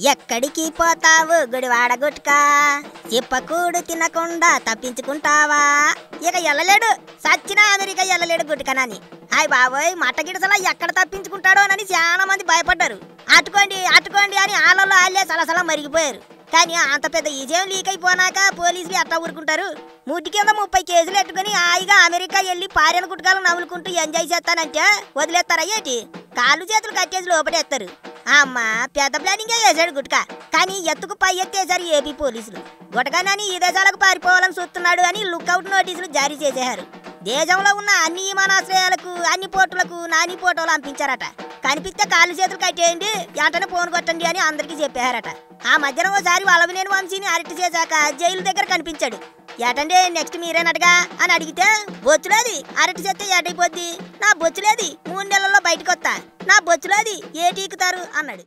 ఎక్కడికి పోతావు గుడివాడ గుట్కా చెప్పకూడు తినకుండా తప్పించుకుంటావా? ఇక ఎల్లలేడు, సచ్చినా అమెరికా ఎల్లలేడు గుట్కనని. హాయ్ బాబోయ్, మట్టగిడసలా ఎక్కడ తప్పించుకుంటాడో అని చాలా మంది భయపడ్డారు. అటుకోండి అటుకోండి అని ఆళ్ళలో ఆళ్ళే సలసలా మరిగిపోయారు. కానీ అంత పెద్ద ఈజేం లీక్ అయిపోనాక పోలీసులు ఎట్టా ఊరుకుంటారు? ముట్టి కింద 30 కేజీలు ఎట్టుకుని హాయిగా అమెరికా వెళ్ళి పారెన గుట్కాలు నవ్వులుకుంటూ ఎంజాయ్ చేస్తానంటే వదిలేస్తారా ఏంటి? కాళ్ళు చేతులు కట్టేసి లోపడేస్తారు. అమ్మా, పెద్ద ప్లానింగే వేశాడు గుట్కా. కానీ ఎత్తుకు పై ఎత్తేశారు ఏపీ పోలీసులు. గుటకానని ఈ దేశాలకు పారిపోవాలని చూస్తున్నాడు అని లుక్అవుట్ నోటీసులు జారీ చేసేశారు. దేశంలో ఉన్న అన్ని విమానాశ్రయాలకు అన్ని పోర్టులకు నాని ఫోటోలు పంపించారట. కనిపిస్తే కాళ్ళు చేతులు కట్టేయండి, వెంటనే ఫోన్ కొట్టండి అని అందరికీ చెప్పారట. ఆ మధ్యన ఓసారి వల్లభనేని వంశీని అరెస్ట్ చేశాక జైలు దగ్గర కనిపించాడు. ఏటండి నెక్స్ట్ మీరేనటగా అని అడిగితే, బొచ్చులేది అరెస్ట్ చేస్తే ఏటైపోద్ది, నా బొచ్చులేది 3 నెలల్లో బయటకు వస్తా, నా బొచ్చులేది ఏటీకుతారు అన్నాడు.